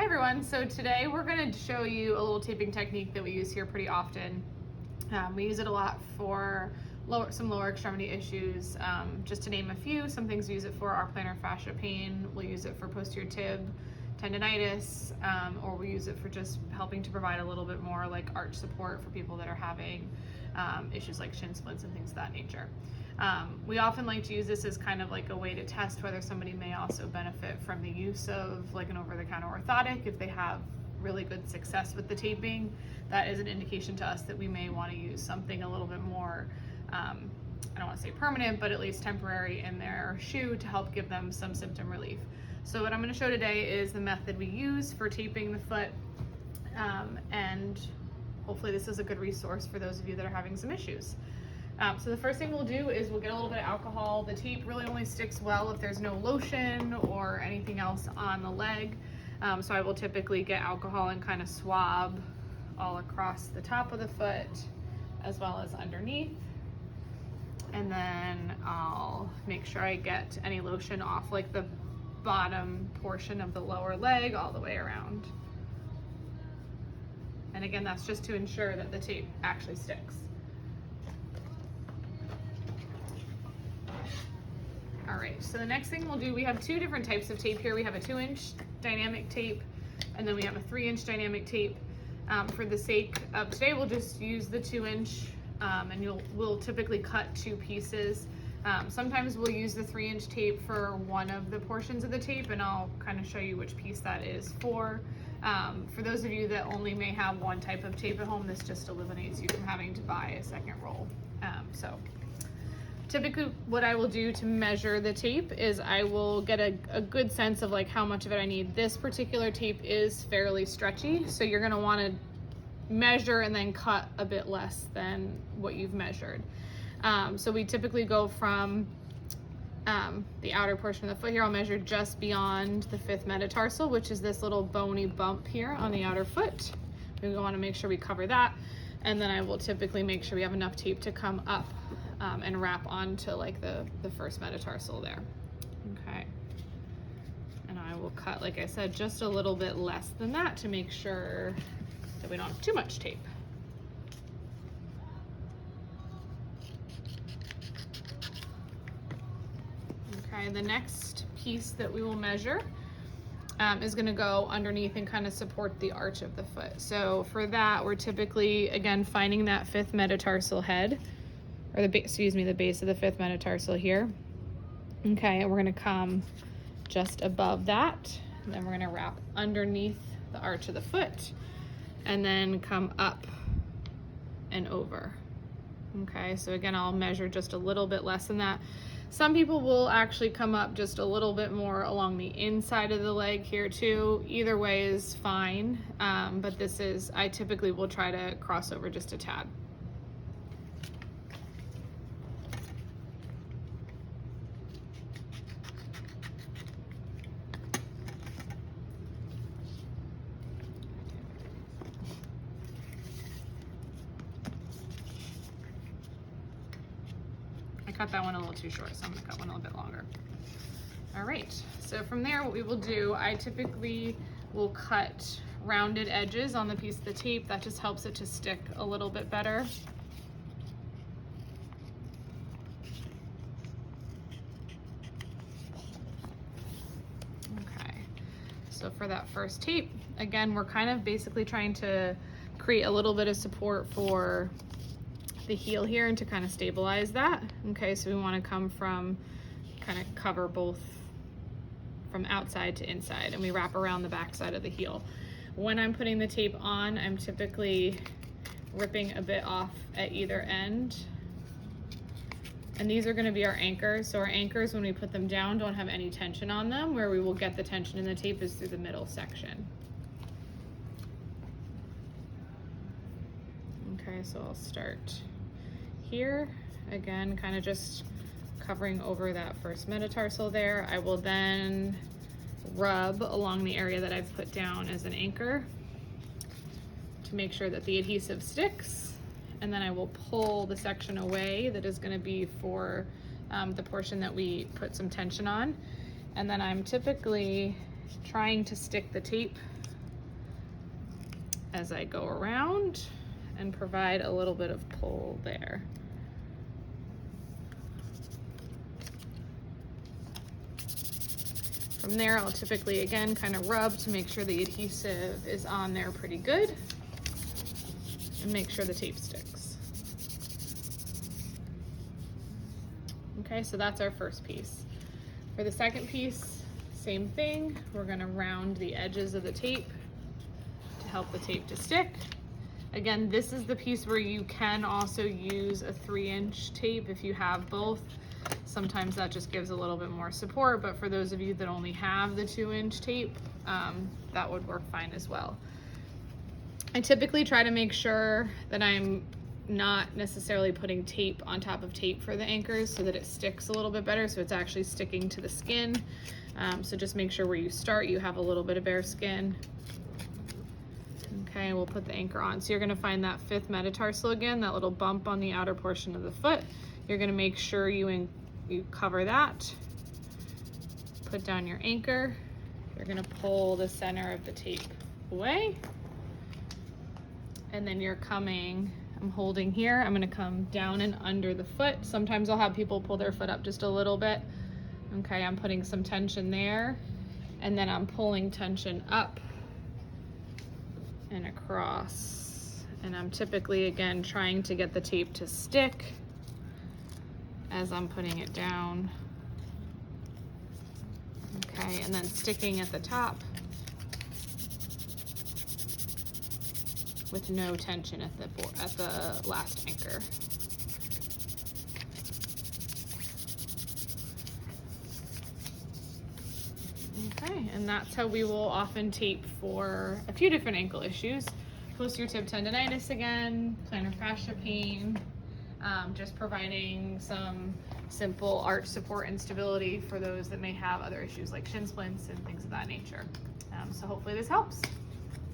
Hi everyone, so today we're going to show you a little taping technique that we use here pretty often. We use it a lot for some lower extremity issues. Just to name a few, some things we use it for are plantar fascia pain, we'll use it for posterior tib tendonitis, or we use it for just helping to provide a little bit more like arch support for people that are having issues like shin splints and things of that nature. We often like to use this as kind of like a way to test whether somebody may also benefit from the use of like an over-the-counter orthotic. If they have really good success with the taping, that is an indication to us that we may want to use something a little bit more, I don't want to say permanent, but at least temporary in their shoe to help give them some symptom relief. So what I'm going to show today is the method we use for taping the foot, and hopefully this is a good resource for those of you that are having some issues. So the first thing we'll do is we'll get a little bit of alcohol. The tape really only sticks well if there's no lotion or anything else on the leg. So I will typically get alcohol and kind of swab all across the top of the foot as well as underneath. And then I'll make sure I get any lotion off like the bottom portion of the lower leg all the way around. And again, that's just to ensure that the tape actually sticks. All right, so the next thing we'll do, we have two different types of tape here. We have a 2-inch dynamic tape, and then we have a 3-inch dynamic tape. For the sake of today, we'll just use the 2-inch, and we'll typically cut 2 pieces. Sometimes we'll use the 3-inch tape for one of the portions of the tape, and I'll kind of show you which piece that is for. For those of you that only may have one type of tape at home, this just eliminates you from having to buy a second roll. Typically what I will do to measure the tape is I will get a good sense of like how much of it I need. This particular tape is fairly stretchy, so you're gonna wanna measure and then cut a bit less than what you've measured. So we typically go from the outer portion of the foot here. I'll measure just beyond the 5th metatarsal, which is this little bony bump here on the outer foot. We wanna make sure we cover that. And then I will typically make sure we have enough tape to come up and wrap onto like the 1st metatarsal there. Okay. And I will cut, like I said, just a little bit less than that to make sure that we don't have too much tape. Okay, the next piece that we will measure is going to go underneath and kind of support the arch of the foot. So for that, we're typically, again, finding that 5th metatarsal head, or the base of the 5th metatarsal here. Okay, and we're going to come just above that, and then we're going to wrap underneath the arch of the foot, and then come up and over. Okay, so again, I'll measure just a little bit less than that. Some people will actually come up just a little bit more along the inside of the leg here too. Either way is fine, but I typically will try to cross over just a tad. Cut that one a little too short, so I'm gonna cut one a little bit longer. All right, so from there, what we will do, I typically will cut rounded edges on the piece of the tape. That just helps it to stick a little bit better. Okay, so for that first tape, again, we're kind of basically trying to create a little bit of support for the heel here and to kind of stabilize that. Okay, so we want to come from, kind of cover both from outside to inside, and we wrap around the back side of the heel. When I'm putting the tape on, I'm typically ripping a bit off at either end. And these are going to be our anchors. So our anchors, when we put them down, don't have any tension on them. Where we will get the tension in the tape is through the middle section. Okay, so I'll start here, again, kind of just covering over that 1st metatarsal there. I will then rub along the area that I've put down as an anchor to make sure that the adhesive sticks, and then I will pull the section away that is going to be for the portion that we put some tension on. And then I'm typically trying to stick the tape as I go around and provide a little bit of pull there. From there, I'll typically, again, kind of rub to make sure the adhesive is on there pretty good and make sure the tape sticks. Okay, so that's our first piece. For the second piece, same thing. We're gonna round the edges of the tape to help the tape to stick. Again, this is the piece where you can also use a 3-inch tape if you have both. Sometimes that just gives a little bit more support, but for those of you that only have the 2-inch tape, that would work fine as well. I typically try to make sure that I'm not necessarily putting tape on top of tape for the anchors so that it sticks a little bit better, so it's actually sticking to the skin. So just make sure where you start, you have a little bit of bare skin. Okay, we'll put the anchor on. So you're gonna find that 5th metatarsal again, that little bump on the outer portion of the foot. You're gonna make sure you cover that. Put down your anchor. You're gonna pull the center of the tape away. And then you're coming, I'm holding here, I'm gonna come down and under the foot. Sometimes I'll have people pull their foot up just a little bit. Okay, I'm putting some tension there, and then I'm pulling tension up and across. And I'm typically, again, trying to get the tape to stick as I'm putting it down. Okay, and then sticking at the top with no tension at the last anchor. Okay, and that's how we will often tape for a few different ankle issues. Posterior tib tendonitis again, plantar fascia pain, just providing some simple arch support and stability for those that may have other issues like shin splints and things of that nature. So hopefully this helps.